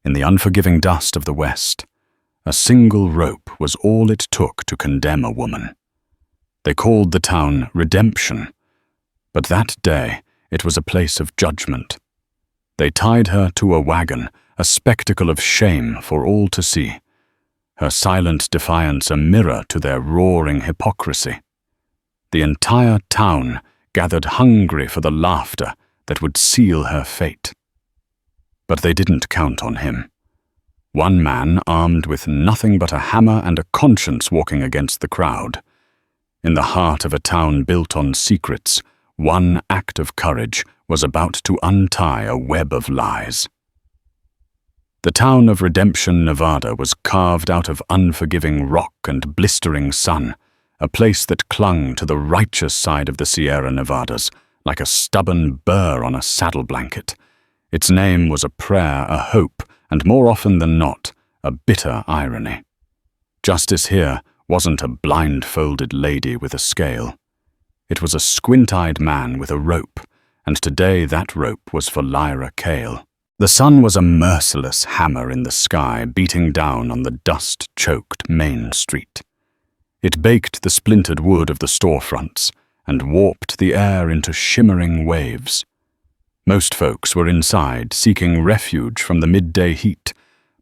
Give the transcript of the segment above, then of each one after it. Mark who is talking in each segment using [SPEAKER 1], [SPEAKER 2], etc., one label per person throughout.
[SPEAKER 1] In the unforgiving dust of the West, a single rope was all it took to condemn a woman. They called the town Redemption, but that day it was a place of judgment. They tied her to a wagon, a spectacle of shame for all to see, her silent defiance a mirror to their roaring hypocrisy. The entire town gathered hungry for the laughter that would seal her fate. But they didn't count on him. One man armed with nothing but a hammer and a conscience walking against the crowd. In the heart of a town built on secrets, one act of courage was about to untie a web of lies. The town of Redemption, Nevada was carved out of unforgiving rock and blistering sun, a place that clung to the righteous side of the Sierra Nevadas like a stubborn burr on a saddle blanket. Its name was a prayer, a hope, and more often than not, a bitter irony. Justice here wasn't a blindfolded lady with a scale. It was a squint-eyed man with a rope, and today that rope was for Lyra Cale. The sun was a merciless hammer in the sky beating down on the dust-choked main street. It baked the splintered wood of the storefronts and warped the air into shimmering waves. Most folks were inside, seeking refuge from the midday heat,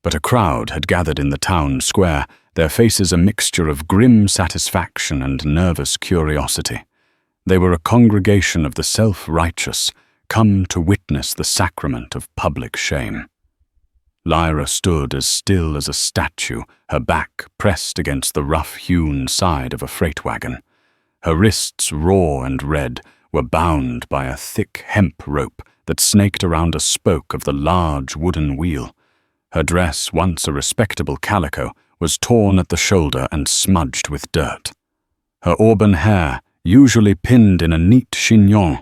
[SPEAKER 1] but a crowd had gathered in the town square, their faces a mixture of grim satisfaction and nervous curiosity. They were a congregation of the self-righteous, come to witness the sacrament of public shame. Lyra stood as still as a statue, her back pressed against the rough-hewn side of a freight wagon. Her wrists, raw and red, were bound by a thick hemp rope that snaked around a spoke of the large wooden wheel. Her dress, once a respectable calico, was torn at the shoulder and smudged with dirt. Her auburn hair, usually pinned in a neat chignon,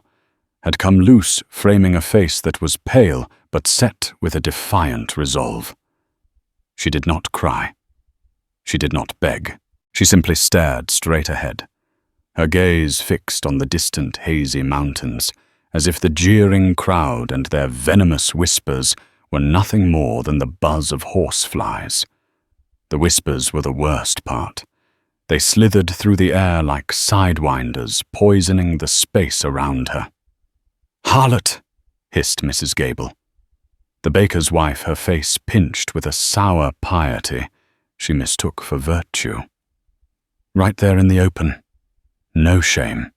[SPEAKER 1] had come loose, framing a face that was pale but set with a defiant resolve. She did not cry. She did not beg. She simply stared straight ahead, her gaze fixed on the distant hazy mountains, as if the jeering crowd and their venomous whispers were nothing more than the buzz of horseflies. The whispers were the worst part. They slithered through the air like sidewinders, poisoning the space around her. "Harlot!" hissed Mrs. Gable. The baker's wife, her face pinched with a sour piety she mistook for virtue. Right there in the open, no shame.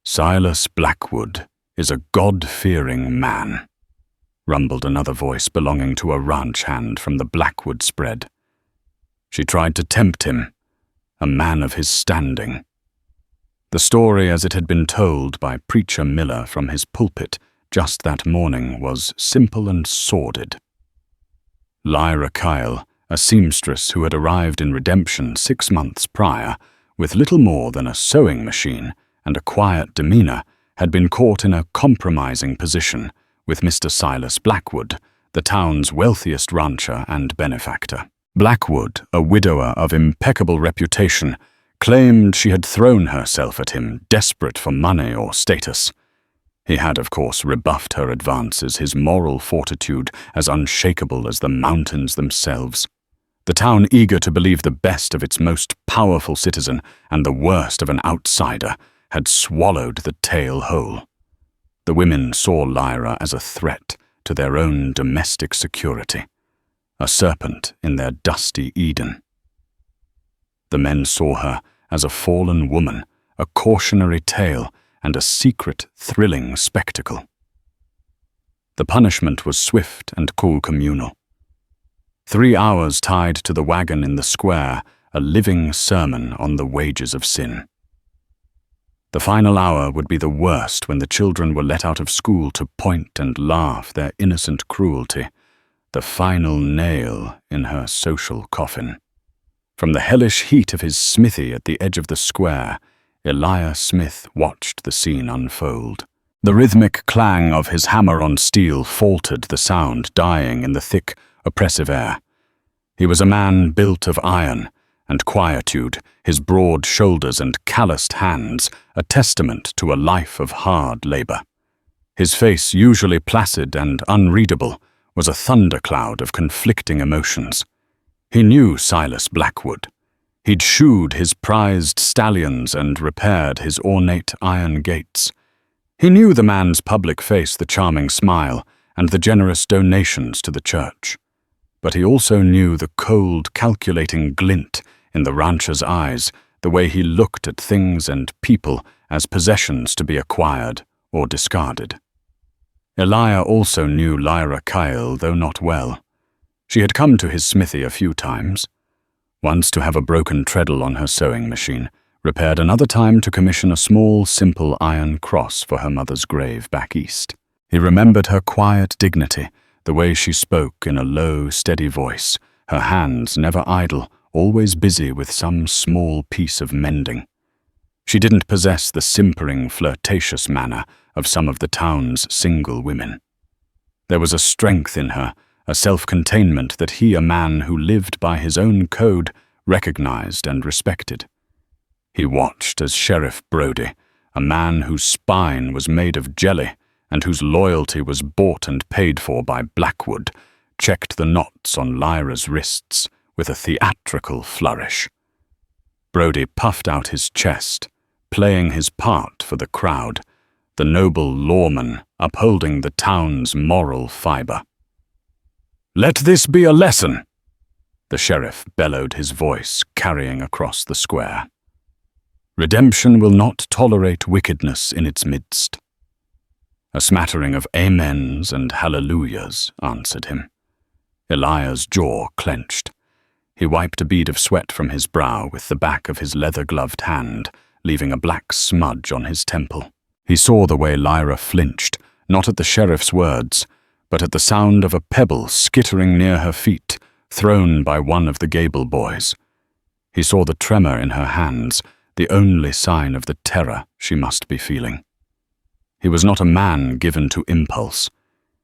[SPEAKER 1] "Silas Blackwood is a God-fearing man," rumbled another voice belonging to a ranch hand from the Blackwood spread. She tried to tempt him, a man of his standing. The story as it had been told by Preacher Miller from his pulpit just that morning was simple and sordid. Lyra Cale, a seamstress who had arrived in Redemption 6 months prior, with little more than a sewing machine and a quiet demeanor, had been caught in a compromising position with Mr. Silas Blackwood, the town's wealthiest rancher and benefactor. Blackwood, a widower of impeccable reputation, claimed she had thrown herself at him, desperate for money or status. He had, of course, rebuffed her advances, his moral fortitude as unshakable as the mountains themselves. The town, eager to believe the best of its most powerful citizen and the worst of an outsider, had swallowed the tale whole. The women saw Lyra as a threat to their own domestic security, a serpent in their dusty Eden. The men saw her as a fallen woman, a cautionary tale, and a secret, thrilling spectacle. The punishment was swift and cool communal. 3 hours tied to the wagon in the square, a living sermon on the wages of sin. The final hour would be the worst, when the children were let out of school to point and laugh their innocent cruelty, the final nail in her social coffin. From the hellish heat of his smithy at the edge of the square, Eliah Smith watched the scene unfold. The rhythmic clang of his hammer on steel faltered the sound, dying in the thick, oppressive air. He was a man built of iron and quietude, his broad shoulders and calloused hands a testament to a life of hard labor. His face, usually placid and unreadable, was a thundercloud of conflicting emotions. He knew Silas Blackwood. He'd shoed his prized stallions and repaired his ornate iron gates. He knew the man's public face, the charming smile, and the generous donations to the church. But he also knew the cold, calculating glint in the rancher's eyes, the way he looked at things and people as possessions to be acquired or discarded. Elijah also knew Lyra Kyle, though not well. She had come to his smithy a few times, once to have a broken treadle on her sewing machine, repaired another time to commission a small, simple iron cross for her mother's grave back east. He remembered her quiet dignity, the way she spoke in a low, steady voice, her hands never idle, always busy with some small piece of mending. She didn't possess the simpering, flirtatious manner of some of the town's single women. There was a strength in her, a self-containment that he, a man who lived by his own code, recognized and respected. He watched as Sheriff Brody, a man whose spine was made of jelly and whose loyalty was bought and paid for by Blackwood, checked the knots on Lyra's wrists with a theatrical flourish. Brody puffed out his chest, playing his part for the crowd, the noble lawman upholding the town's moral fiber. "Let this be a lesson," the sheriff bellowed, his voice carrying across the square. "Redemption will not tolerate wickedness in its midst." A smattering of amens and hallelujahs answered him. Elijah's jaw clenched. He wiped a bead of sweat from his brow with the back of his leather-gloved hand, leaving a black smudge on his temple. He saw the way Lyra flinched, not at the sheriff's words, but at the sound of a pebble skittering near her feet, thrown by one of the Gable boys. He saw the tremor in her hands, the only sign of the terror she must be feeling. He was not a man given to impulse.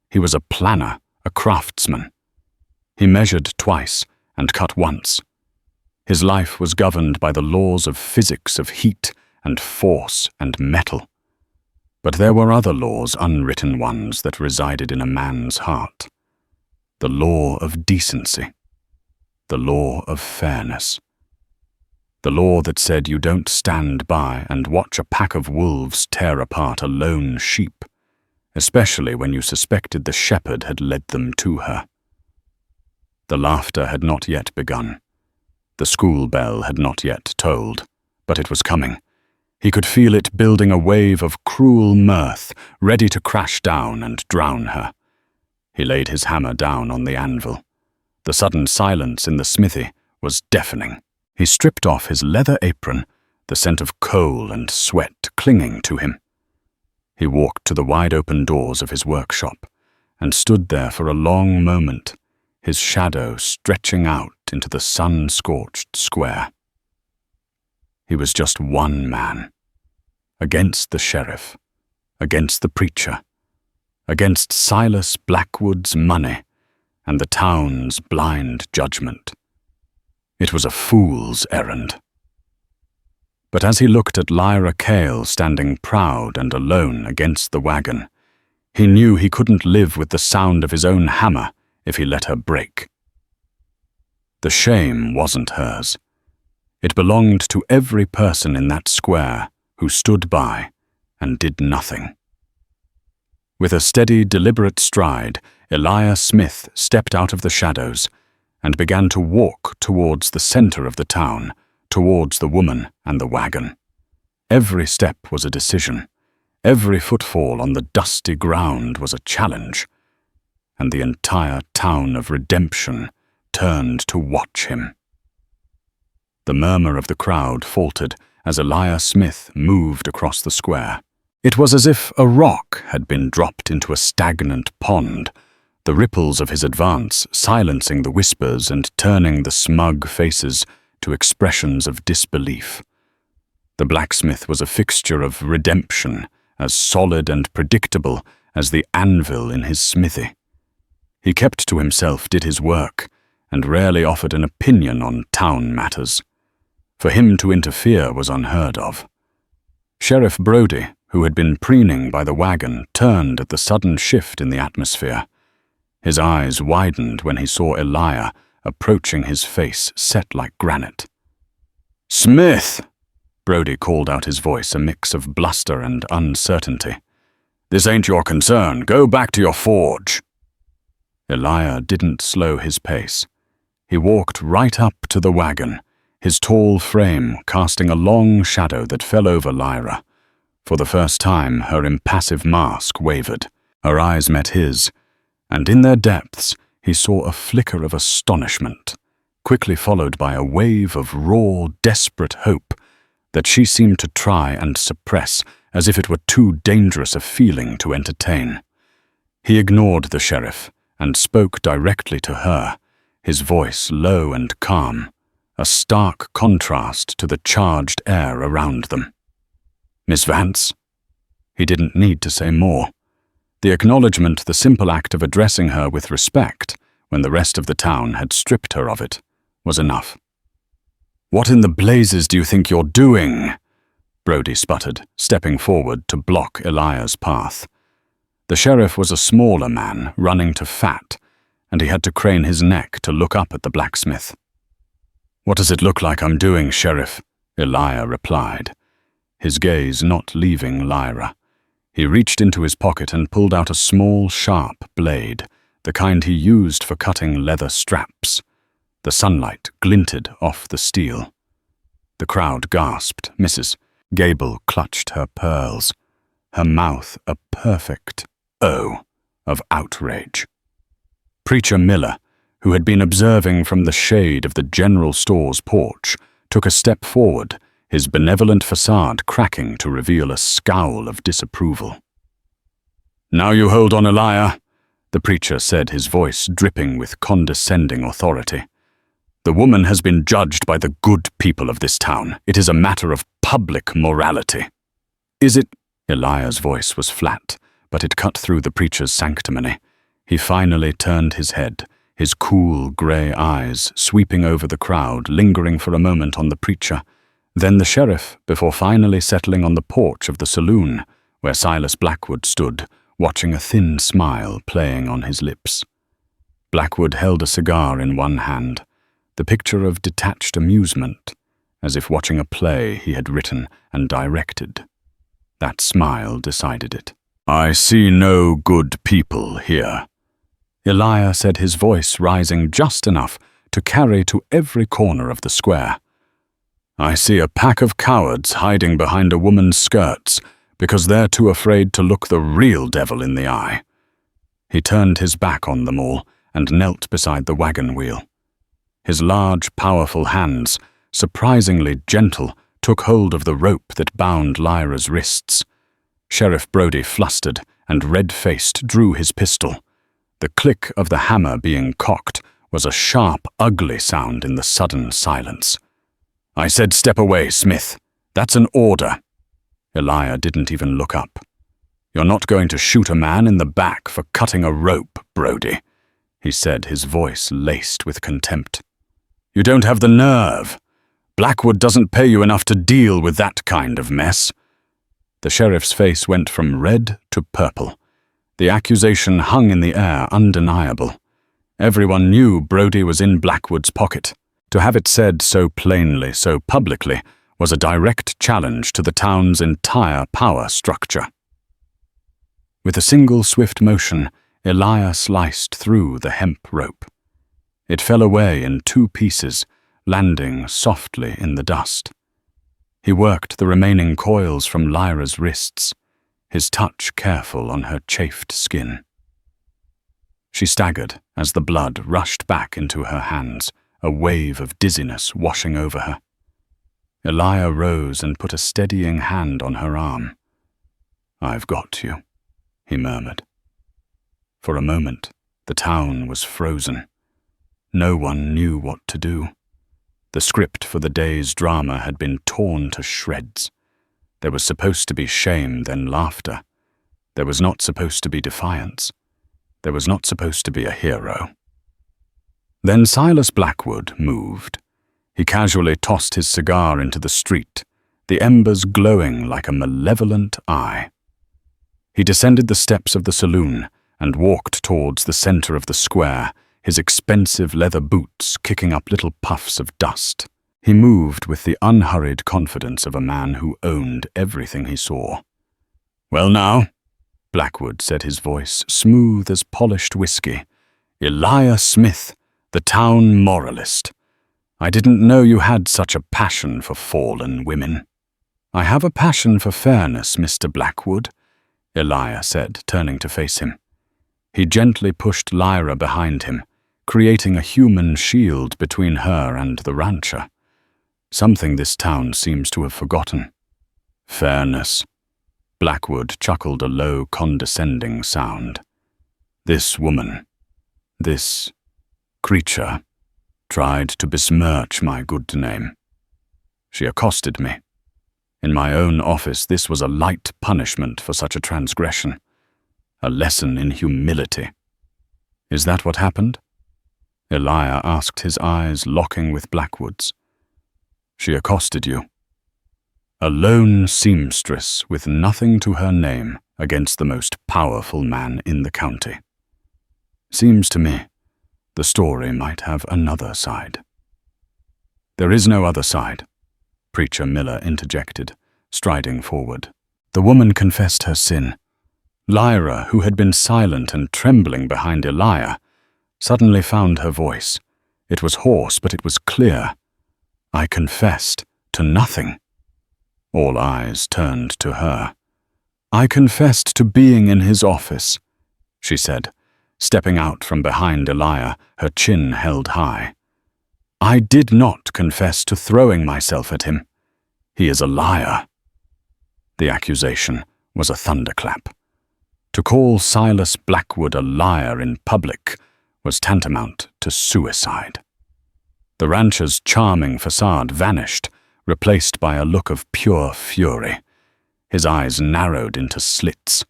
[SPEAKER 1] He was a planner, a craftsman. He measured twice and cut once. His life was governed by the laws of physics, of heat and force and metal. But there were other laws, unwritten ones, that resided in a man's heart. The law of decency. The law of fairness. The law that said you don't stand by and watch a pack of wolves tear apart a lone sheep, especially when you suspected the shepherd had led them to her. The laughter had not yet begun. The school bell had not yet tolled, but it was coming. He could feel it building a wave of cruel mirth, ready to crash down and drown her. He laid his hammer down on the anvil. The sudden silence in the smithy was deafening. He stripped off his leather apron, the scent of coal and sweat clinging to him. He walked to the wide-open doors of his workshop and stood there for a long moment, his shadow stretching out into the sun-scorched square. He was just one man, against the sheriff, against the preacher, against Silas Blackwood's money and the town's blind judgment. It was a fool's errand. But as he looked at Lyra Kyle standing proud and alone against the wagon, he knew he couldn't live with the sound of his own hammer if he let her break. The shame wasn't hers. It belonged to every person in that square who stood by and did nothing. With a steady, deliberate stride, Elijah Smith stepped out of the shadows and began to walk towards the center of the town, towards the woman and the wagon. Every step was a decision. Every footfall on the dusty ground was a challenge, and the entire town of Redemption turned to watch him. The murmur of the crowd faltered as Elijah Smith moved across the square. It was as if a rock had been dropped into a stagnant pond, the ripples of his advance silencing the whispers and turning the smug faces to expressions of disbelief. The blacksmith was a fixture of redemption, as solid and predictable as the anvil in his smithy. He kept to himself, did his work, and rarely offered an opinion on town matters. For him to interfere was unheard of. Sheriff Brody, who had been preening by the wagon, turned at the sudden shift in the atmosphere. His eyes widened when he saw Elijah approaching, his face set like granite. "Smith!" Brody called out, his voice a mix of bluster and uncertainty. "This ain't your concern. Go back to your forge." Elijah didn't slow his pace. He walked right up to the wagon, his tall frame casting a long shadow that fell over Lyra. For the first time, her impassive mask wavered. Her eyes met his, and in their depths he saw a flicker of astonishment, quickly followed by a wave of raw, desperate hope that she seemed to try and suppress as if it were too dangerous a feeling to entertain. He ignored the sheriff and spoke directly to her, his voice low and calm, a stark contrast to the charged air around them. "Miss Vance?" He didn't need to say more. The acknowledgement, the simple act of addressing her with respect, when the rest of the town had stripped her of it, was enough. "What in the blazes do you think you're doing?" Brody sputtered, stepping forward to block Elijah's path. The sheriff was a smaller man, running to fat, and he had to crane his neck to look up at the blacksmith. "What does it look like I'm doing, Sheriff?" Elijah replied, his gaze not leaving Lyra. He reached into his pocket and pulled out a small, sharp blade, the kind he used for cutting leather straps. The sunlight glinted off the steel. The crowd gasped. Mrs. Gable clutched her pearls, her mouth a perfect O of outrage. Preacher Miller, who had been observing from the shade of the general store's porch, took a step forward, his benevolent facade cracking to reveal a scowl of disapproval. "Now you hold on, Elijah," the preacher said, his voice dripping with condescending authority. "The woman has been judged by the good people of this town. It is a matter of public morality." "Is it?" Elijah's voice was flat, but it cut through the preacher's sanctimony. He finally turned his head, his cool grey eyes sweeping over the crowd, lingering for a moment on the preacher, then the sheriff, before finally settling on the porch of the saloon, where Silas Blackwood stood, watching a thin smile playing on his lips. Blackwood held a cigar in one hand, the picture of detached amusement, as if watching a play he had written and directed. That smile decided it. "I see no good people here," Elijah said, his voice rising just enough to carry to every corner of the square. "I see a pack of cowards hiding behind a woman's skirts because they're too afraid to look the real devil in the eye." He turned his back on them all and knelt beside the wagon wheel. His large, powerful hands, surprisingly gentle, took hold of the rope that bound Lyra's wrists. Sheriff Brody, flustered and red-faced, drew his pistol. The click of the hammer being cocked was a sharp, ugly sound in the sudden silence. "I said step away, Smith. That's an order." Elijah didn't even look up. "You're not going to shoot a man in the back for cutting a rope, Brody," he said, his voice laced with contempt. "You don't have the nerve. Blackwood doesn't pay you enough to deal with that kind of mess." The sheriff's face went from red to purple. The accusation hung in the air, undeniable. Everyone knew Brody was in Blackwood's pocket. To have it said so plainly, so publicly, was a direct challenge to the town's entire power structure. With a single swift motion, Elijah sliced through the hemp rope. It fell away in 2 pieces, landing softly in the dust. He worked the remaining coils from Lyra's wrists, his touch careful on her chafed skin. She staggered as the blood rushed back into her hands, a wave of dizziness washing over her. Elijah rose and put a steadying hand on her arm. "I've got you," he murmured. For a moment, the town was frozen. No one knew what to do. The script for the day's drama had been torn to shreds. There was supposed to be shame, then laughter. There was not supposed to be defiance. There was not supposed to be a hero. Then Silas Blackwood moved. He casually tossed his cigar into the street, the embers glowing like a malevolent eye. He descended the steps of the saloon and walked towards the center of the square, his expensive leather boots kicking up little puffs of dust. He moved with the unhurried confidence of a man who owned everything he saw. "Well now," Blackwood said, his voice smooth as polished whiskey. "Elijah Smith, the town moralist. I didn't know you had such a passion for fallen women." "I have a passion for fairness, Mr. Blackwood," Elijah said, turning to face him. He gently pushed Lyra behind him, creating a human shield between her and the rancher. Something this town seems to have forgotten. "Fairness." Blackwood chuckled a low, condescending sound. "This woman, this creature, tried to besmirch my good name. She accosted me. In my own office, this was a light punishment for such a transgression, a lesson in humility." "Is that what happened?" Elijah asked, his eyes locking with Blackwood's. "She accosted you. A lone seamstress with nothing to her name against the most powerful man in the county. Seems to me the story might have another side." "There is no other side," Preacher Miller interjected, striding forward. The woman confessed her sin. Lyra, who had been silent and trembling behind Elijah, suddenly found her voice. It was hoarse, but it was clear. "I confessed to nothing." All eyes turned to her. "I confessed to being in his office," she said, stepping out from behind Elijah, her chin held high. "I did not confess to throwing myself at him. He is a liar." The accusation was a thunderclap. To call Silas Blackwood a liar in public was tantamount to suicide. The rancher's charming facade vanished, replaced by a look of pure fury. His eyes narrowed into slits.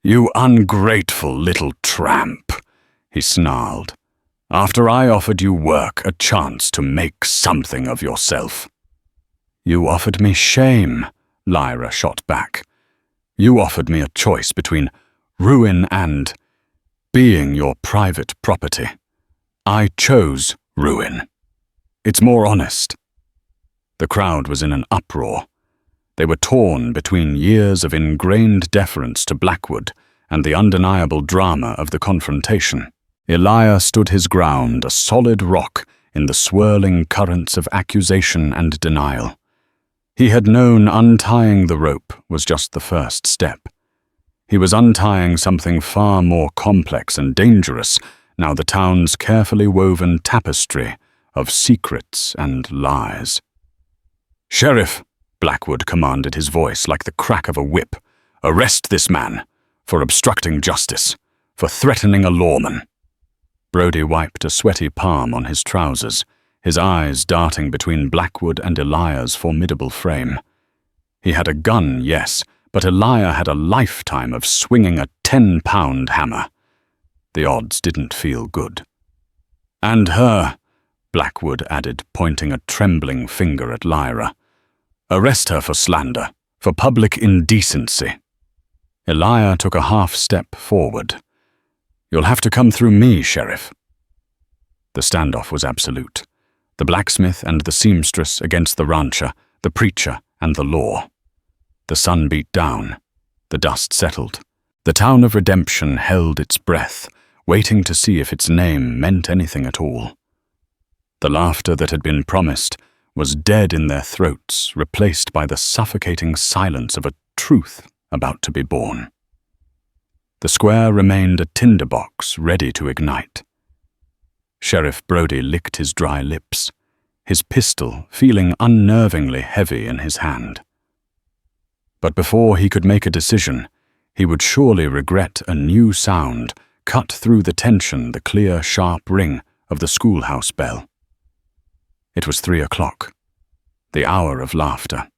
[SPEAKER 1] "You ungrateful little tramp," he snarled. "After I offered you work, a chance to make something of yourself." "You offered me shame," Lyra shot back. "You offered me a choice between ruin and being your private property. I chose ruin. It's more honest." The crowd was in an uproar. They were torn between years of ingrained deference to Blackwood and the undeniable drama of the confrontation. Elijah stood his ground, a solid rock in the swirling currents of accusation and denial. He had known untying the rope was just the first step. He was untying something far more complex and dangerous, now the town's carefully woven tapestry of secrets and lies. "Sheriff," Blackwood commanded, his voice like the crack of a whip, "arrest this man for obstructing justice, for threatening a lawman." Brody wiped a sweaty palm on his trousers, his eyes darting between Blackwood and Elijah's formidable frame. He had a gun, yes, but Elijah had a lifetime of swinging a 10-pound hammer. The odds didn't feel good. "And her," Blackwood added, pointing a trembling finger at Lyra. "Arrest her for slander, for public indecency." Elijah took a half-step forward. "You'll have to come through me, Sheriff." The standoff was absolute. The blacksmith and the seamstress against the rancher, the preacher and the law. The sun beat down. The dust settled. The town of Redemption held its breath, waiting to see if its name meant anything at all. The laughter that had been promised was dead in their throats, replaced by the suffocating silence of a truth about to be born. The square remained a tinderbox ready to ignite. Sheriff Brody licked his dry lips, his pistol feeling unnervingly heavy in his hand. But before he could make a decision, he would surely regret a new sound cut through the tension, the clear, sharp ring of the schoolhouse bell. It was 3 o'clock, the hour of laughter.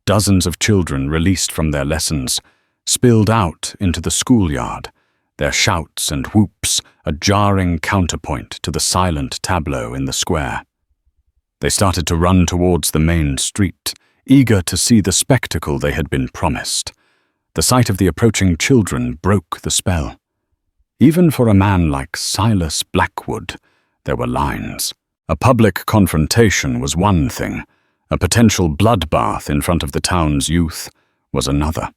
[SPEAKER 1] Dozens of children released from their lessons spilled out into the schoolyard, their shouts and whoops a jarring counterpoint to the silent tableau in the square. They started to run towards the main street, eager to see the spectacle they had been promised. The sight of the approaching children broke the spell. Even for a man like Silas Blackwood, there were lines. A public confrontation was one thing. A potential bloodbath in front of the town's youth was another.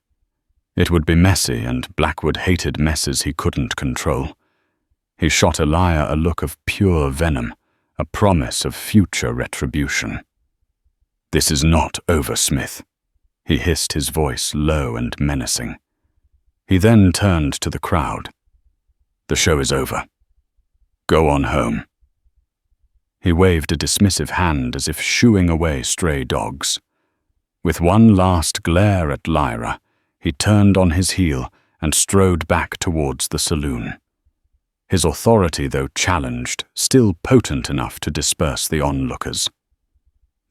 [SPEAKER 1] It would be messy, and Blackwood hated messes he couldn't control. He shot Elijah a look of pure venom, a promise of future retribution. "This is not over, Smith," he hissed, his voice low and menacing. He then turned to the crowd. "The show is over. Go on home." He waved a dismissive hand as if shooing away stray dogs. With one last glare at Lyra, he turned on his heel and strode back towards the saloon. His authority, though challenged, still potent enough to disperse the onlookers.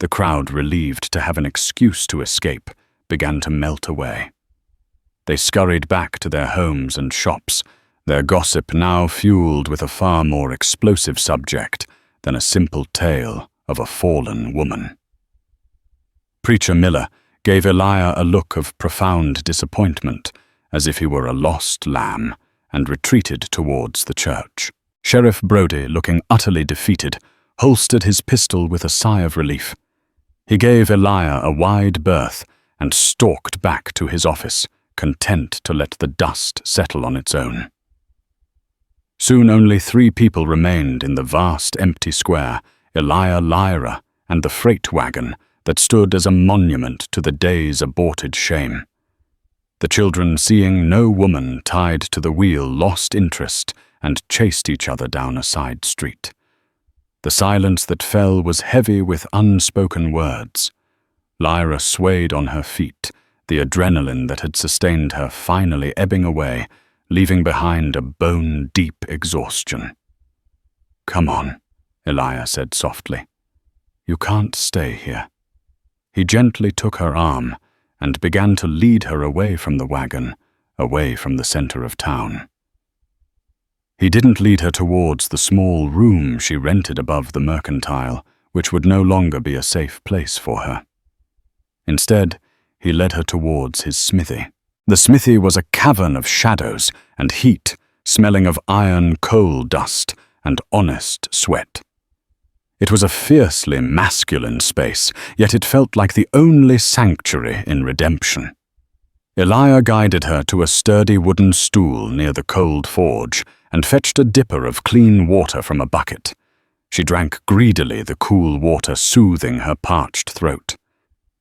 [SPEAKER 1] The crowd, relieved to have an excuse to escape, began to melt away. They scurried back to their homes and shops, their gossip now fueled with a far more explosive subject than a simple tale of a fallen woman. Preacher Miller gave Elijah a look of profound disappointment, as if he were a lost lamb, and retreated towards the church. Sheriff Brody, looking utterly defeated, holstered his pistol with a sigh of relief. He gave Elijah a wide berth and stalked back to his office, content to let the dust settle on its own. Soon only 3 people remained in the vast empty square, Elijah, Lyra, and the freight wagon that stood as a monument to the day's aborted shame. The children, seeing no woman tied to the wheel, lost interest and chased each other down a side street. The silence that fell was heavy with unspoken words. Lyra swayed on her feet, the adrenaline that had sustained her finally ebbing away, leaving behind a bone-deep exhaustion. "Come on," Elijah said softly. "You can't stay here." He gently took her arm and began to lead her away from the wagon, away from the center of town. He didn't lead her towards the small room she rented above the mercantile, which would no longer be a safe place for her. Instead, he led her towards his smithy. The smithy was a cavern of shadows and heat, smelling of iron coal dust and honest sweat. It was a fiercely masculine space, yet it felt like the only sanctuary in redemption. Elijah guided her to a sturdy wooden stool near the cold forge and fetched a dipper of clean water from a bucket. She drank greedily, the cool water soothing her parched throat.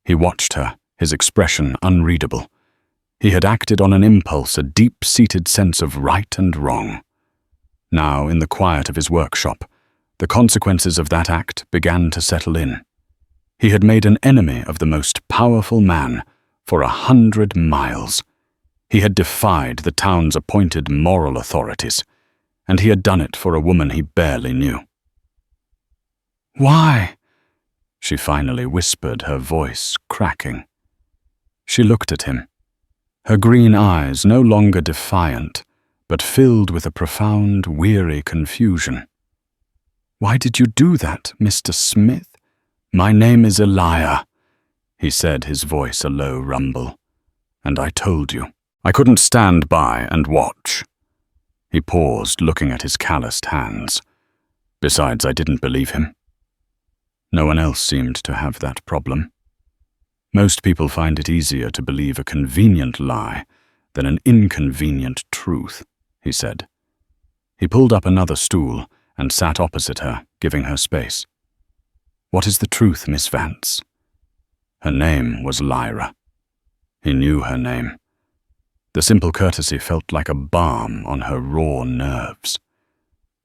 [SPEAKER 1] He watched her, his expression unreadable. He had acted on an impulse, a deep-seated sense of right and wrong. Now, in the quiet of his workshop, the consequences of that act began to settle in. He had made an enemy of the most powerful man for 100 miles. He had defied the town's appointed moral authorities, and he had done it for a woman he barely knew. "Why?" she finally whispered, her voice cracking. She looked at him, her green eyes no longer defiant, but filled with a profound, weary confusion. "Why did you do that, Mr. Smith?" "My name is Elijah," he said, his voice a low rumble. "And I told you. I couldn't stand by and watch." He paused, looking at his calloused hands. Besides, I didn't believe him. No one else seemed to have that problem. Most people find it easier to believe a convenient lie than an inconvenient truth, he said. He pulled up another stool and sat opposite her, giving her space. "What is the truth, Miss Vance?" Her name was Lyra. He knew her name. The simple courtesy felt like a balm on her raw nerves.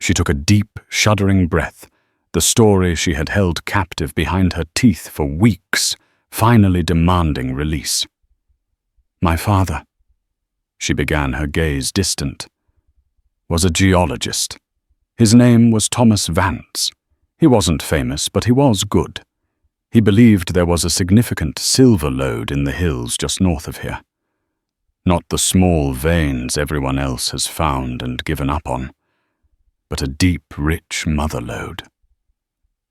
[SPEAKER 1] She took a deep, shuddering breath, the story she had held captive behind her teeth for weeks, finally demanding release. "My father," she began, her gaze distant, "was a geologist. His name was Thomas Vance. He wasn't famous, but he was good. He believed there was a significant silver lode in the hills just north of here. Not the small veins everyone else has found and given up on, but a deep, rich mother lode."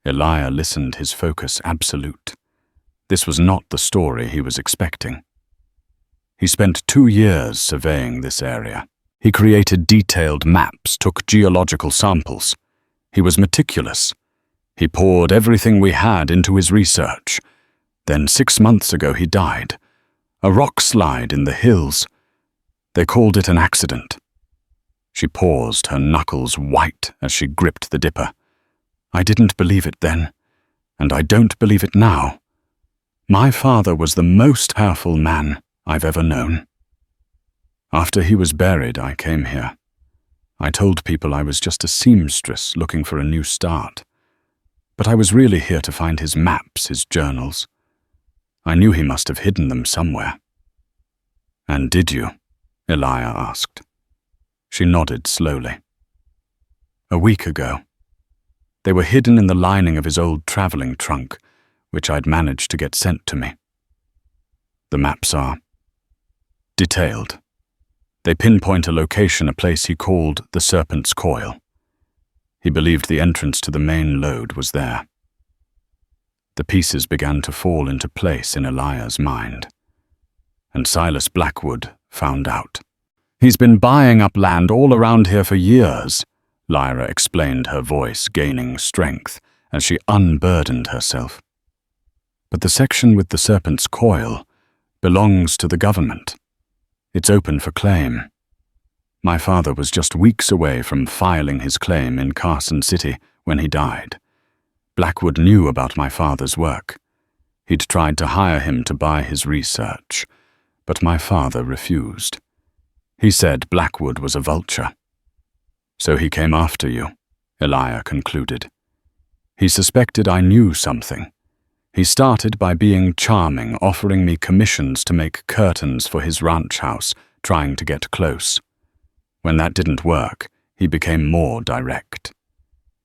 [SPEAKER 1] Elijah listened, his focus absolute. This was not the story he was expecting. He spent 2 years surveying this area. He created detailed maps, took geological samples. He was meticulous. He poured everything we had into his research. Then 6 months ago he died. A rock slide in the hills. They called it an accident. She paused, her knuckles white as she gripped the dipper. I didn't believe it then, and I don't believe it now. My father was the most powerful man I've ever known. After he was buried, I came here. I told people I was just a seamstress looking for a new start. But I was really here to find his maps, his journals. I knew he must have hidden them somewhere. And did you? Elia asked. She nodded slowly. A week ago. They were hidden in the lining of his old traveling trunk, which I'd managed to get sent to me. The maps are detailed. They pinpoint a location, a place he called the Serpent's Coil. He believed the entrance to the main lode was there. The pieces began to fall into place in Elia's mind. And Silas Blackwood found out. He's been buying up land all around here for years, Lyra explained, her voice gaining strength as she unburdened herself. But the section with the Serpent's Coil belongs to the government. It's open for claim. My father was just weeks away from filing his claim in Carson City when he died. Blackwood knew about my father's work. He'd tried to hire him to buy his research, but my father refused. He said Blackwood was a vulture. So he came after you, Elia concluded. He suspected I knew something. He started by being charming, offering me commissions to make curtains for his ranch house, trying to get close. When that didn't work, he became more direct.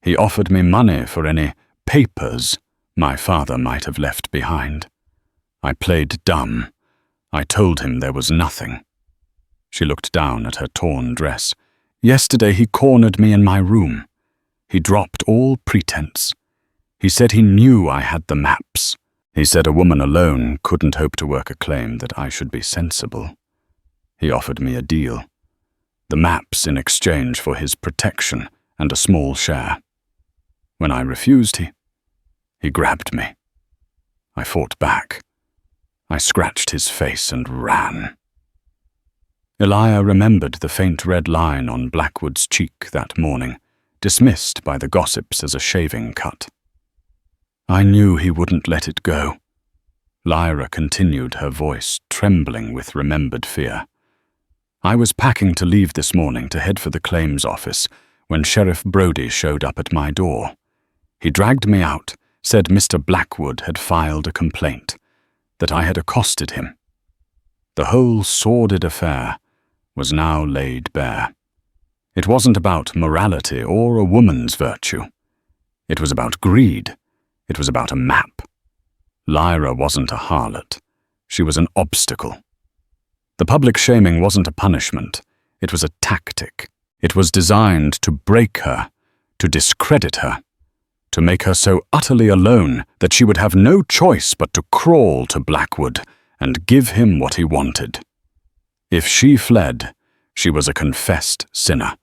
[SPEAKER 1] He offered me money for any papers my father might have left behind. I played dumb. I told him there was nothing. She looked down at her torn dress. Yesterday he cornered me in my room. He dropped all pretense. He said he knew I had the maps. He said a woman alone couldn't hope to work a claim that I should be sensible. He offered me a deal. The maps in exchange for his protection and a small share. When I refused, he grabbed me. I fought back. I scratched his face and ran. Elia remembered the faint red line on Blackwood's cheek that morning, dismissed by the gossips as a shaving cut. I knew he wouldn't let it go. Lyra continued, her voice trembling with remembered fear. I was packing to leave this morning to head for the claims office when Sheriff Brody showed up at my door. He dragged me out, said Mr. Blackwood had filed a complaint, that I had accosted him. The whole sordid affair was now laid bare. It wasn't about morality or a woman's virtue. It was about greed. It was about a map. Lyra wasn't a harlot. She was an obstacle. The public shaming wasn't a punishment. It was a tactic. It was designed to break her, to discredit her, to make her so utterly alone that she would have no choice but to crawl to Blackwood and give him what he wanted. If she fled, she was a confessed sinner.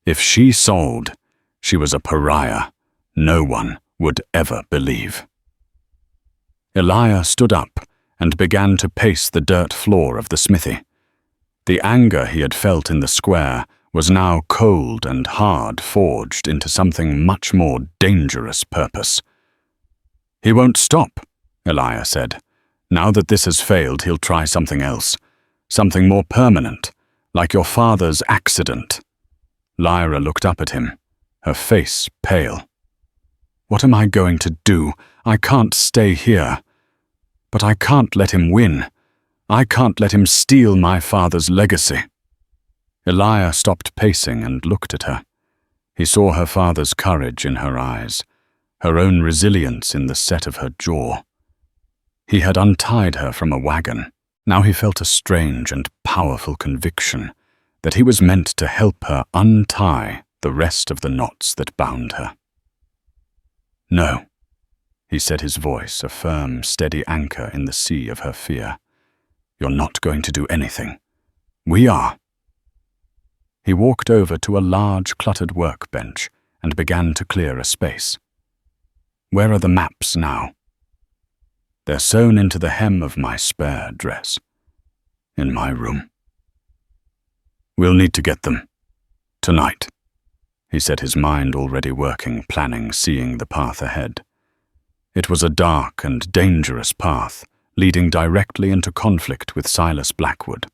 [SPEAKER 1] If she sold, she was a pariah no one would ever believe. Elia stood up and began to pace the dirt floor of the smithy. The anger he had felt in the square was now cold and hard, forged into something much more dangerous purpose. He won't stop, Elia said. Now that this has failed, he'll try something else. Something more permanent, like your father's accident. Lyra looked up at him, her face pale. What am I going to do? I can't stay here. But I can't let him win. I can't let him steal my father's legacy. Elia stopped pacing and looked at her. He saw her father's courage in her eyes, her own resilience in the set of her jaw. He had untied her from a wagon. Now he felt a strange and powerful conviction that he was meant to help her untie the rest of the knots that bound her. No, he said, his voice a firm, steady anchor in the sea of her fear. You're not going to do anything. We are. He walked over to a large, cluttered workbench and began to clear a space. Where are the maps now? They're sewn into the hem of my spare dress. In my room. We'll need to get them. Tonight. He said, his mind already working, planning, seeing the path ahead. It was a dark and dangerous path, leading directly into conflict with Silas Blackwood.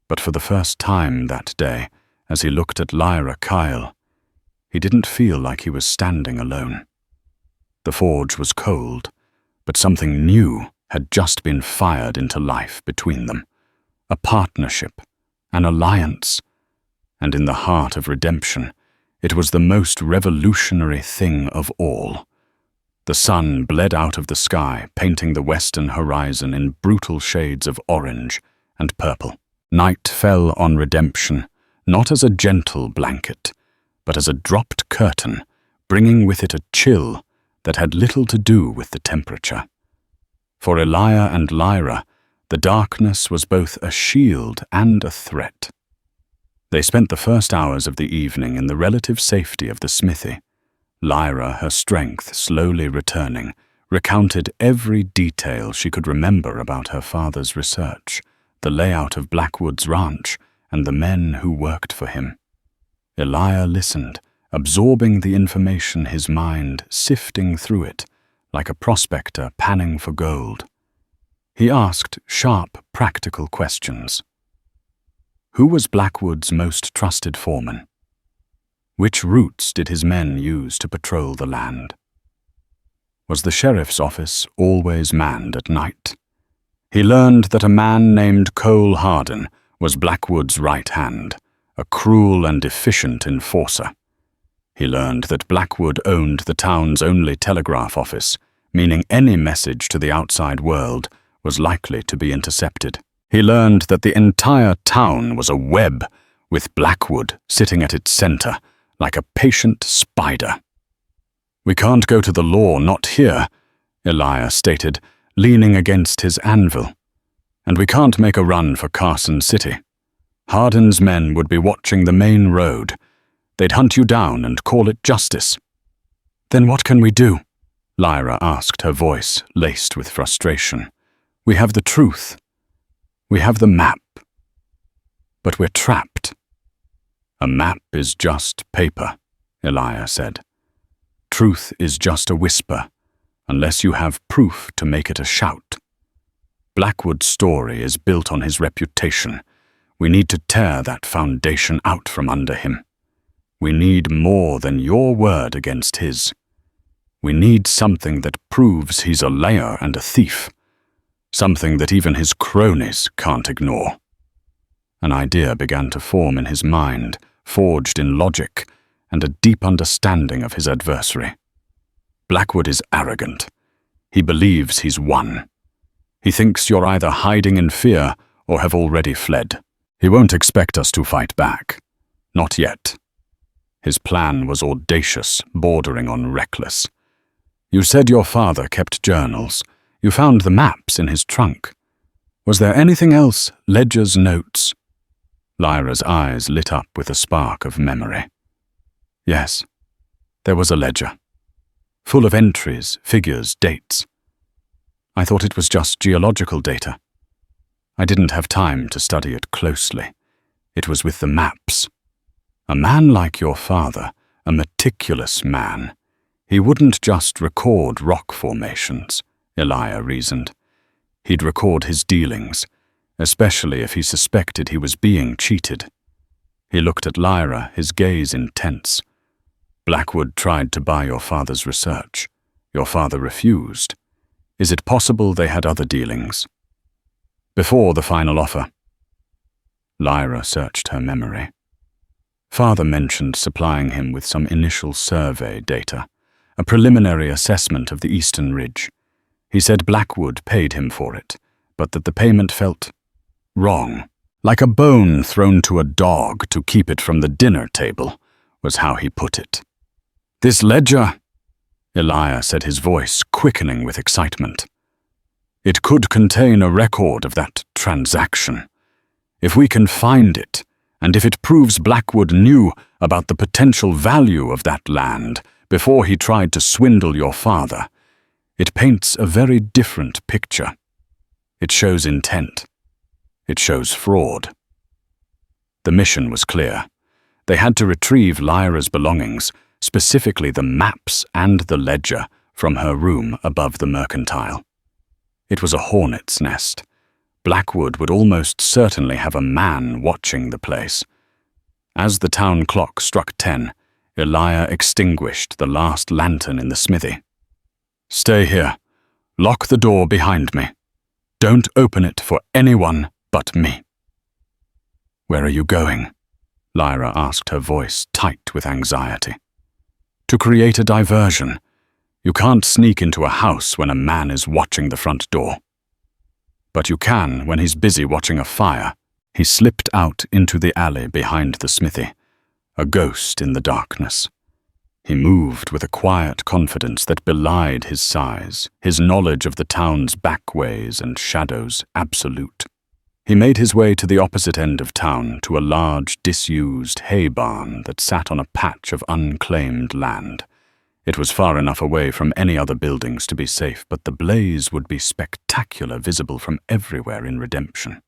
[SPEAKER 1] But for the first time that day, as he looked at Lyra Kyle, he didn't feel like he was standing alone. The forge was cold, but something new had just been fired into life between them. A partnership, an alliance, and in the heart of redemption, it was the most revolutionary thing of all. The sun bled out of the sky, painting the western horizon in brutal shades of orange and purple. Night fell on redemption, not as a gentle blanket, but as a dropped curtain, bringing with it a chill that had little to do with the temperature. For Elia and Lyra, the darkness was both a shield and a threat. They spent the first hours of the evening in the relative safety of the smithy. Lyra, her strength slowly returning, recounted every detail she could remember about her father's research, the layout of Blackwood's ranch, and the men who worked for him. Elia listened, absorbing the information, his mind sifting through it, like a prospector panning for gold. He asked sharp, practical questions. Who was Blackwood's most trusted foreman? Which routes did his men use to patrol the land? Was the sheriff's office always manned at night? He learned that a man named Cole Hardin was Blackwood's right hand, a cruel and efficient enforcer. He learned that Blackwood owned the town's only telegraph office, meaning any message to the outside world was likely to be intercepted. He learned that the entire town was a web, with Blackwood sitting at its center, like a patient spider. We can't go to the law, not here, Elia stated, leaning against his anvil. And we can't make a run for Carson City. Hardin's men would be watching the main road. They'd hunt you down and call it justice. Then what can we do? Lyra asked, her voice laced with frustration. We have the truth. We have the map. But we're trapped. A map is just paper, Elia said. Truth is just a whisper, unless you have proof to make it a shout. Blackwood's story is built on his reputation. We need to tear that foundation out from under him. We need more than your word against his. We need something that proves he's a liar and a thief. Something that even his cronies can't ignore. An idea began to form in his mind, forged in logic and a deep understanding of his adversary. Blackwood is arrogant. He believes he's won. He thinks you're either hiding in fear or have already fled. He won't expect us to fight back. Not yet. His plan was audacious, bordering on reckless. You said your father kept journals. You found the maps in his trunk. Was there anything else? Ledger's notes? Lyra's eyes lit up with a spark of memory. Yes, there was a ledger. Full of entries, figures, dates. I thought it was just geological data. I didn't have time to study it closely. It was with the maps. A man like your father, a meticulous man, he wouldn't just record rock formations, Elia reasoned. He'd record his dealings, especially if he suspected he was being cheated. He looked at Lyra, his gaze intense. Blackwood tried to buy your father's research. Your father refused. Is it possible they had other dealings? Before the final offer. Lyra searched her memory. Father mentioned supplying him with some initial survey data, a preliminary assessment of the eastern ridge. He said Blackwood paid him for it, but that the payment felt wrong, like a bone thrown to a dog to keep it from the dinner table, was how he put it. This ledger, Elia said, his voice quickening with excitement. It could contain a record of that transaction. If we can find it, and if it proves Blackwood knew about the potential value of that land before he tried to swindle your father, it paints a very different picture. It shows intent. It shows fraud. The mission was clear. They had to retrieve Lyra's belongings, specifically the maps and the ledger, from her room above the mercantile. It was a hornet's nest. Blackwood would almost certainly have a man watching the place. As the town clock struck 10, Elia extinguished the last lantern in the smithy. "Stay here. Lock the door behind me. Don't open it for anyone but me." "Where are you going?" Lyra asked, her voice tight with anxiety. "To create a diversion. You can't sneak into a house when a man is watching the front door. But you can when he's busy watching a fire." He slipped out into the alley behind the smithy, a ghost in the darkness. He moved with a quiet confidence that belied his size, his knowledge of the town's backways and shadows absolute. He made his way to the opposite end of town, to a large, disused hay barn that sat on a patch of unclaimed land. It was far enough away from any other buildings to be safe, but the blaze would be spectacular, visible from everywhere in Redemption.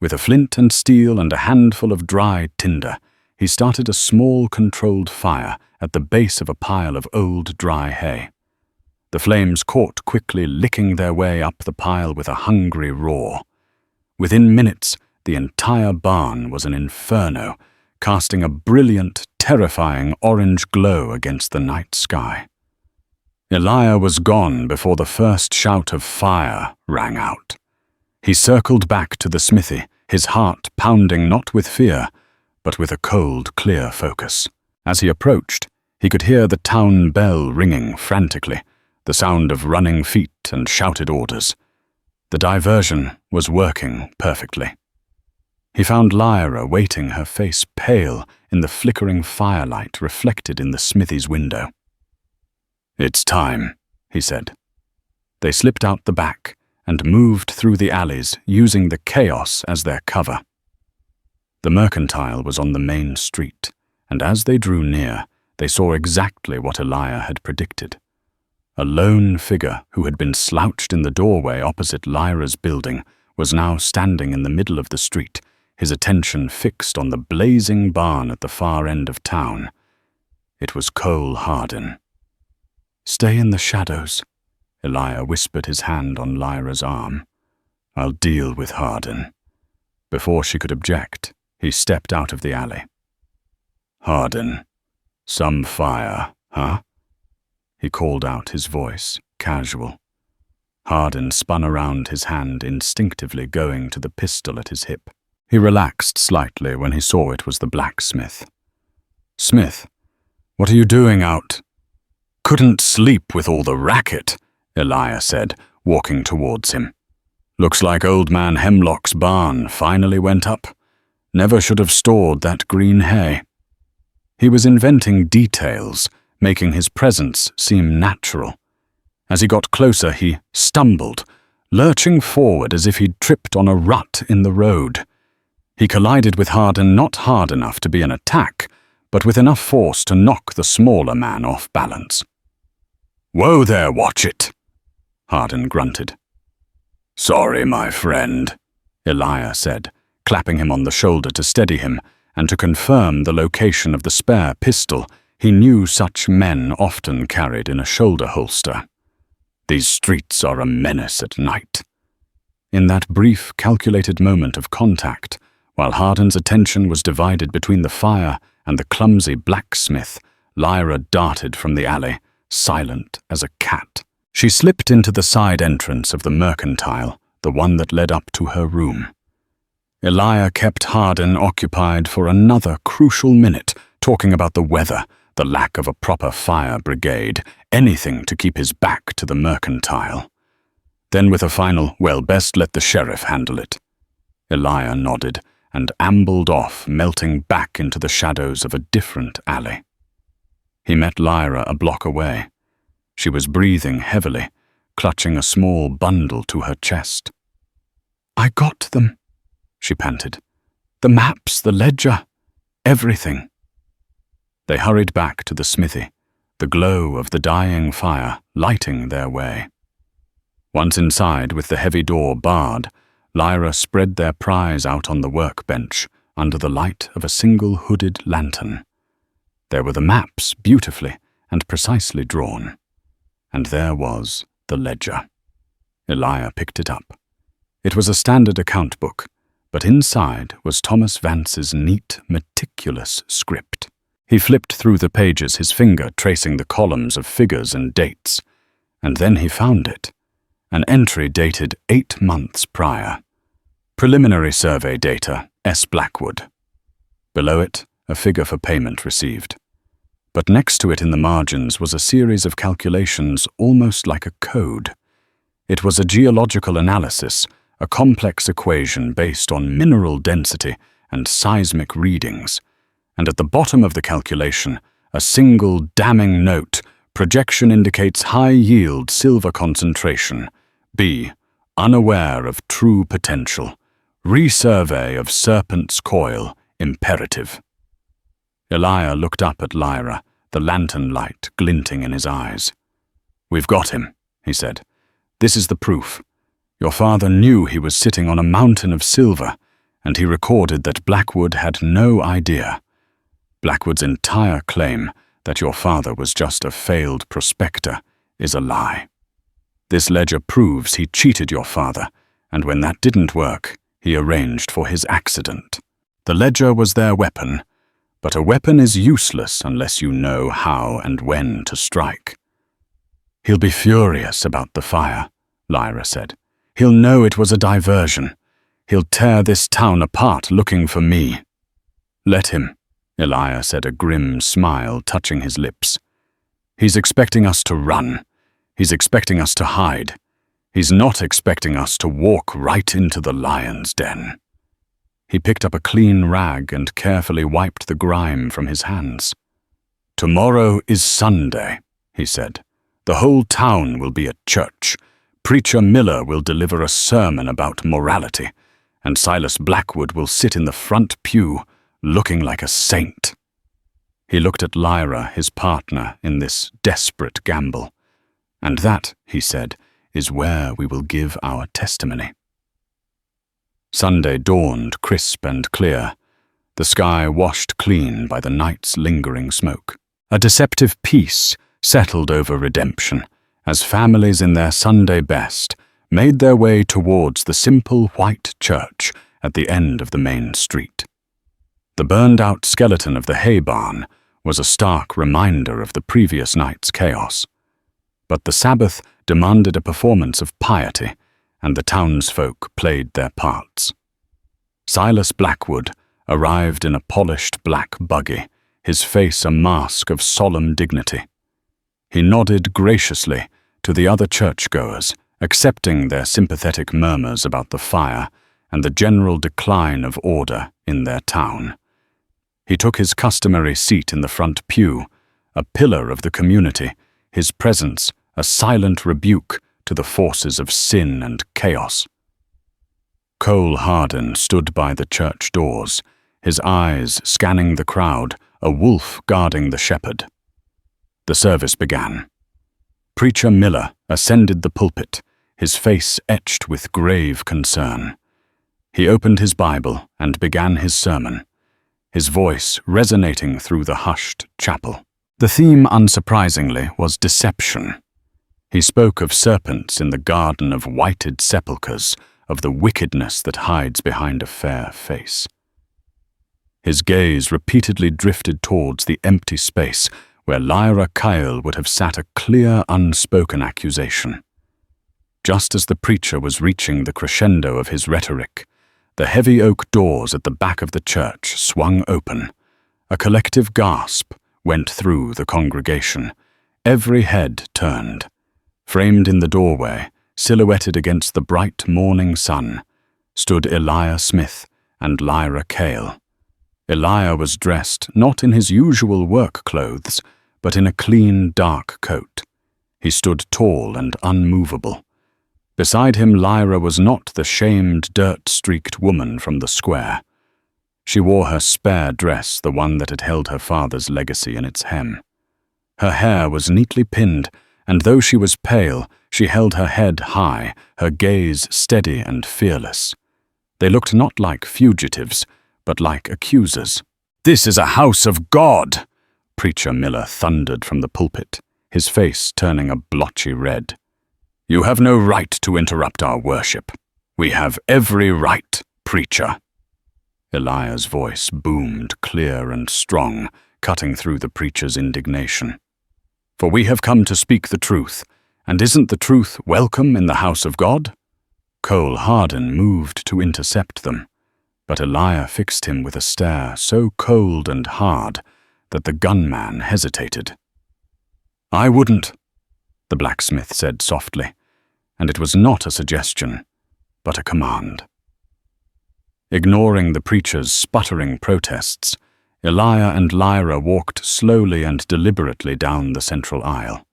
[SPEAKER 1] With a flint and steel and a handful of dry tinder, he started a small, controlled fire at the base of a pile of old, dry hay. The flames caught quickly, licking their way up the pile with a hungry roar. Within minutes, the entire barn was an inferno, casting a brilliant, terrifying orange glow against the night sky. Elia was gone before the first shout of fire rang out. He circled back to the smithy, his heart pounding not with fear, but with a cold, clear focus. As he approached, he could hear the town bell ringing frantically, the sound of running feet and shouted orders. The diversion was working perfectly. He found Lyra waiting, her face pale in the flickering firelight reflected in the smithy's window. "It's time," he said. They slipped out the back and moved through the alleys, using the chaos as their cover. The mercantile was on the main street, and as they drew near, they saw exactly what Elia had predicted. A lone figure who had been slouched in the doorway opposite Lyra's building was now standing in the middle of the street, his attention fixed on the blazing barn at the far end of town. It was Cole Hardin. "Stay in the shadows," Elia whispered, his hand on Lyra's arm. "I'll deal with Hardin." Before she could object, he stepped out of the alley. "Hardin, some fire, huh?" He called out, his voice casual. Hardin spun around, his hand instinctively going to the pistol at his hip. He relaxed slightly when he saw it was the blacksmith. "Smith, what are you doing out?" "Couldn't sleep with all the racket," Elia said, walking towards him. "Looks like old man Hemlock's barn finally went up. Never should have stored that green hay." He was inventing details, making his presence seem natural. As he got closer, he stumbled, lurching forward as if he'd tripped on a rut in the road. He collided with Hardin, not hard enough to be an attack, but with enough force to knock the smaller man off balance. "Whoa there, watch it," Hardin grunted. "Sorry, my friend," Elia said, clapping him on the shoulder to steady him, and to confirm the location of the spare pistol he knew such men often carried in a shoulder holster. "These streets are a menace at night." In that brief, calculated moment of contact, while Hardin's attention was divided between the fire and the clumsy blacksmith, Lyra darted from the alley, silent as a cat. She slipped into the side entrance of the mercantile, the one that led up to her room. Elia kept Hardin occupied for another crucial minute, talking about the weather, the lack of a proper fire brigade, anything to keep his back to the mercantile. Then with a final, "Well, best let the sheriff handle it," Elia nodded and ambled off, melting back into the shadows of a different alley. He met Lyra a block away. She was breathing heavily, clutching a small bundle to her chest. "I got them," she panted. "The maps, the ledger, everything." They hurried back to the smithy, the glow of the dying fire lighting their way. Once inside, with the heavy door barred, Lyra spread their prize out on the workbench under the light of a single hooded lantern. There were the maps, beautifully and precisely drawn. And there was the ledger. Elia picked it up. It was a standard account book, but inside was Thomas Vance's neat, meticulous script. He flipped through the pages, his finger tracing the columns of figures and dates, and then he found it. An entry dated 8 months prior. Preliminary survey data, S. Blackwood. Below it, a figure for payment received. But next to it in the margins was a series of calculations almost like a code. It was a geological analysis, a complex equation based on mineral density and seismic readings. And at the bottom of the calculation, a single damning note: projection indicates high-yield silver concentration. B. Unaware of true potential. Resurvey of Serpent's Coil, imperative. Elia looked up at Lyra, the lantern light glinting in his eyes. "We've got him," he said. "This is the proof. Your father knew he was sitting on a mountain of silver, and he recorded that Blackwood had no idea. Blackwood's entire claim that your father was just a failed prospector is a lie. This ledger proves he cheated your father, and when that didn't work, he arranged for his accident. The ledger was their weapon, but a weapon is useless unless you know how and when to strike." "He'll be furious about the fire," Lyra said. "He'll know it was a diversion. He'll tear this town apart looking for me." "Let him," Elia said, a grim smile touching his lips. "He's expecting us to run. He's expecting us to hide. He's not expecting us to walk right into the lion's den." He picked up a clean rag and carefully wiped the grime from his hands. "Tomorrow is Sunday," he said. "The whole town will be at church. Preacher Miller will deliver a sermon about morality, and Silas Blackwood will sit in the front pew, looking like a saint." He looked at Lyra, his partner in this desperate gamble. "And that," he said, "is where we will give our testimony." Sunday dawned crisp and clear, the sky washed clean by the night's lingering smoke. A deceptive peace settled over Redemption as families in their Sunday best made their way towards the simple white church at the end of the main street. The burned-out skeleton of the hay barn was a stark reminder of the previous night's chaos. But the Sabbath demanded a performance of piety, and the townsfolk played their parts. Silas Blackwood arrived in a polished black buggy, his face a mask of solemn dignity. He nodded graciously to the other churchgoers, accepting their sympathetic murmurs about the fire and the general decline of order in their town. He took his customary seat in the front pew, a pillar of the community, his presence a silent rebuke to the forces of sin and chaos. Cole Hardin stood by the church doors, his eyes scanning the crowd, a wolf guarding the shepherd. The service began. Preacher Miller ascended the pulpit, his face etched with grave concern. He opened his Bible and began his sermon, his voice resonating through the hushed chapel. The theme, unsurprisingly, was deception. He spoke of serpents in the garden of whited sepulchres, of the wickedness that hides behind a fair face. His gaze repeatedly drifted towards the empty space where Lyra Kyle would have sat, a clear, unspoken accusation. Just as the preacher was reaching the crescendo of his rhetoric, the heavy oak doors at the back of the church swung open. A collective gasp went through the congregation. Every head turned. Framed in the doorway, silhouetted against the bright morning sun, stood Elijah Smith and Lyra Kyle. Elijah was dressed not in his usual work clothes, but in a clean, dark coat. He stood tall and unmovable. Beside him, Lyra was not the shamed, dirt-streaked woman from the square. She wore her spare dress, the one that had held her father's legacy in its hem. Her hair was neatly pinned, and though she was pale, she held her head high, her gaze steady and fearless. They looked not like fugitives, but like accusers. "This is a house of God!" Preacher Miller thundered from the pulpit, his face turning a blotchy red. "You have no right to interrupt our worship. We have every right, preacher." Eliah's voice boomed clear and strong, cutting through the preacher's indignation. "For we have come to speak the truth, and isn't the truth welcome in the house of God?" Cole Hardin moved to intercept them, but Eliah fixed him with a stare so cold and hard that the gunman hesitated. "I wouldn't," the blacksmith said softly, and it was not a suggestion, but a command. Ignoring the preacher's sputtering protests, Eliah and Lyra walked slowly and deliberately down the central aisle.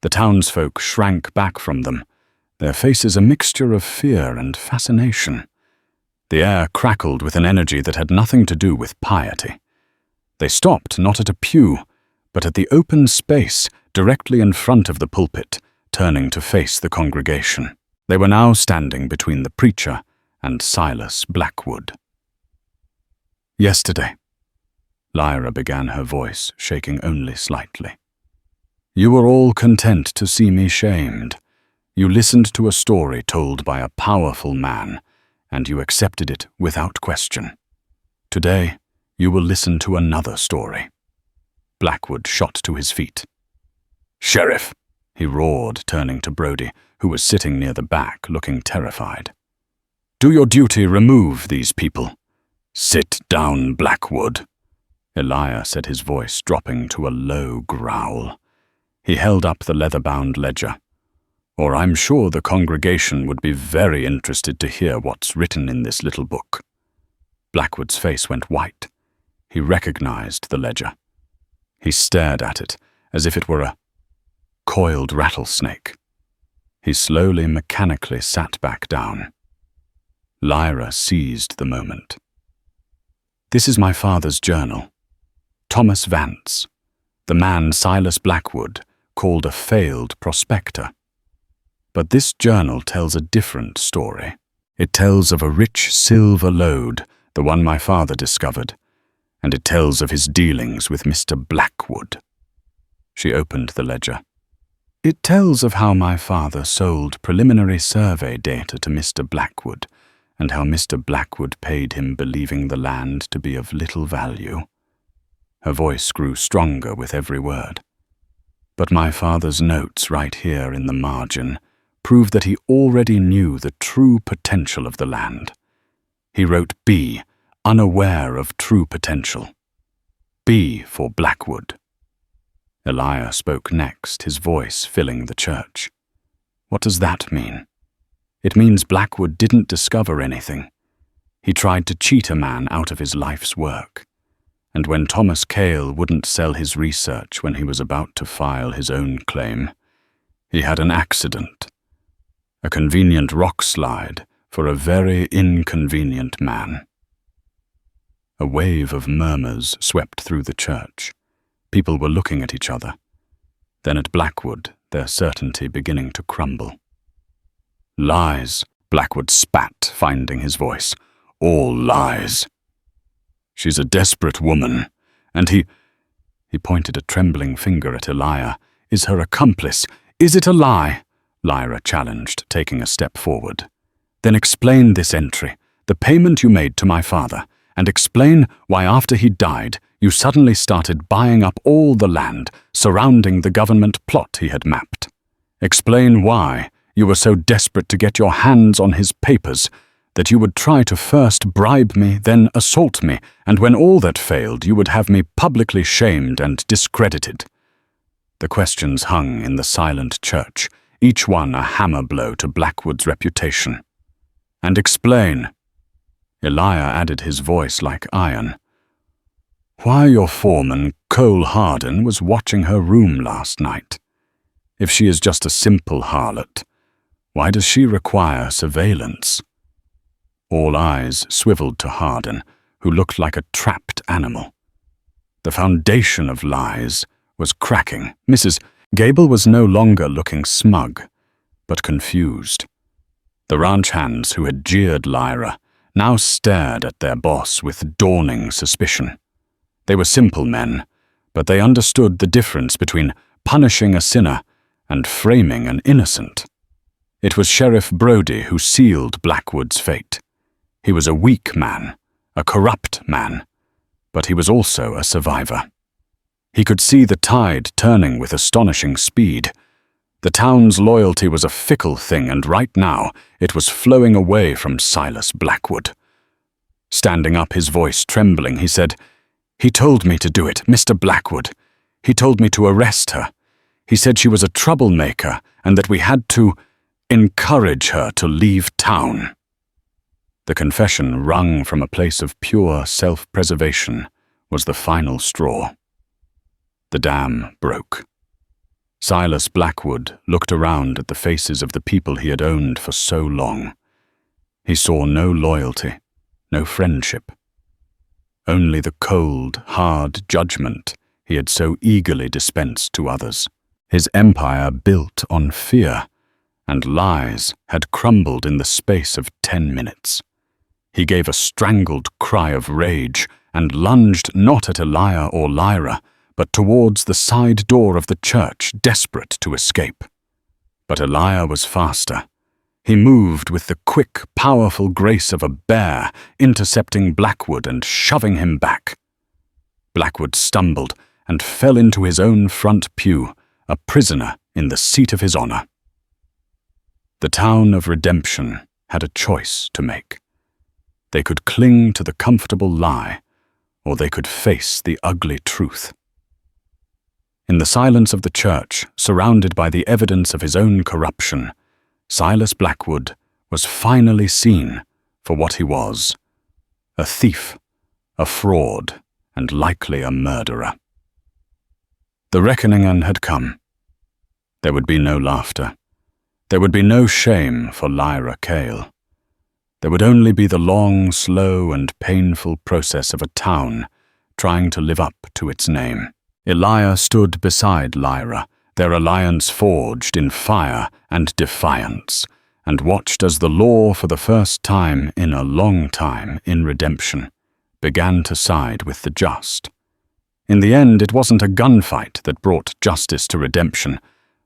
[SPEAKER 1] The townsfolk shrank back from them, their faces a mixture of fear and fascination. The air crackled with an energy that had nothing to do with piety. They stopped not at a pew, but at the open space directly in front of the pulpit, turning to face the congregation. They were now standing between the preacher and Silas Blackwood. "Yesterday," Lyra began, her voice shaking only slightly, "you were all content to see me shamed. You listened to a story told by a powerful man, and you accepted it without question. Today, you will listen to another story." Blackwood shot to his feet. "Sheriff," he roared, turning to Brody, who was sitting near the back, looking terrified. "Do your duty, remove these people." "Sit down, Blackwood," Eliah said, his voice dropping to a low growl. He held up the leather-bound ledger. "Or I'm sure the congregation would be very interested to hear what's written in this little book." Blackwood's face went white. He recognized the ledger. He stared at it as if it were a coiled rattlesnake. He slowly, mechanically sat back down. Lyra seized the moment. "This is my father's journal. Thomas Vance, the man Silas Blackwood called a failed prospector. But this journal tells a different story. It tells of a rich silver lode, the one my father discovered, and it tells of his dealings with Mr. Blackwood." She opened the ledger. "It tells of how my father sold preliminary survey data to Mr. Blackwood, and how Mr. Blackwood paid him believing the land to be of little value." Her voice grew stronger with every word. "But my father's notes right here in the margin prove that he already knew the true potential of the land. He wrote B, unaware of true potential. B for Blackwood." Eliah spoke next, his voice filling the church. "What does that mean?" "It means Blackwood didn't discover anything. He tried to cheat a man out of his life's work. And when Thomas Cale wouldn't sell his research when he was about to file his own claim, he had an accident. A convenient rock slide for a very inconvenient man." A wave of murmurs swept through the church. People were looking at each other. Then at Blackwood, their certainty beginning to crumble. "Lies," Blackwood spat, finding his voice. "All lies. She's a desperate woman, and he pointed a trembling finger at Eliah. "Is her accomplice. Is it a lie?" Lyra challenged, taking a step forward. "Then explain this entry, the payment you made to my father, and explain why after he died you suddenly started buying up all the land surrounding the government plot he had mapped. Explain why you were so desperate to get your hands on his papers that you would try to first bribe me, then assault me, and when all that failed, you would have me publicly shamed and discredited." The questions hung in the silent church, each one a hammer blow to Blackwood's reputation. "And explain," Eliah added, his voice like iron, "why your foreman, Cole Hardin, was watching her room last night. If she is just a simple harlot, why does she require surveillance? All eyes swiveled to Hardin, who looked like a trapped animal. The foundation of lies was cracking. Mrs. Gable was no longer looking smug, but confused. The ranch hands who had jeered Lyra now stared at their boss with dawning suspicion. They were simple men, but they understood the difference between punishing a sinner and framing an innocent. It was Sheriff Brody who sealed Blackwood's fate. He was a weak man, a corrupt man, but he was also a survivor. He could see the tide turning with astonishing speed. The town's loyalty was a fickle thing, and right now it was flowing away from Silas Blackwood. Standing up, his voice trembling, he said, "He told me to do it, Mr. Blackwood. He told me to arrest her. He said she was a troublemaker and that we had to encourage her to leave town." The confession, wrung from a place of pure self-preservation, was the final straw. The dam broke. Silas Blackwood looked around at the faces of the people he had owned for so long. He saw no loyalty, no friendship. Only the cold, hard judgment he had so eagerly dispensed to others. His empire built on fear, and lies had crumbled in the space of 10 minutes. He gave a strangled cry of rage and lunged not at Elijah or Lyra, but towards the side door of the church, desperate to escape. But Elijah was faster. He moved with the quick, powerful grace of a bear, intercepting Blackwood and shoving him back. Blackwood stumbled and fell into his own front pew, a prisoner in the seat of his honor. The town of Redemption had a choice to make. They could cling to the comfortable lie, or they could face the ugly truth. In the silence of the church, surrounded by the evidence of his own corruption, Silas Blackwood was finally seen for what he was: a thief, a fraud, and likely a murderer. The reckoning had come. There would be no laughter. There would be no shame for Lyra Cale. There would only be the long, slow, and painful process of a town trying to live up to its name. Elijah stood beside Lyra, their alliance forged in fire and defiance, and watched as the law, for the first time in a long time in Redemption, began to side with the just. In the end, it wasn't a gunfight that brought justice to Redemption,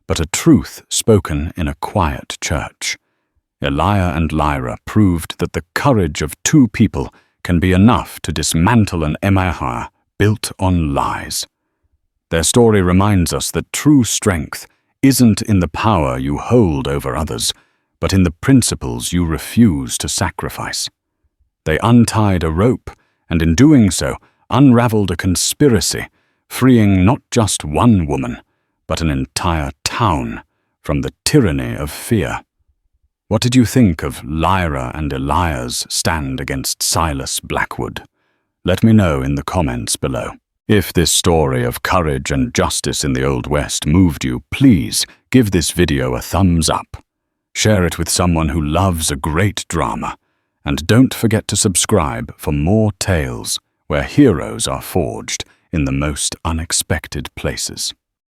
[SPEAKER 1] but a truth spoken in a quiet church. Elijah and Lyra proved that the courage of two people can be enough to dismantle an empire built on lies. Their story reminds us that true strength isn't in the power you hold over others, but in the principles you refuse to sacrifice. They untied a rope, and in doing so, unraveled a conspiracy, freeing not just one woman, but an entire town from the tyranny of fear. What did you think of Lyra and Elijah's stand against Silas Blackwood? Let me know in the comments below. If this story of courage and justice in the Old West moved you, please give this video a thumbs up. Share it with someone who loves a great drama, and don't forget to subscribe for more tales where heroes are forged in the most unexpected places.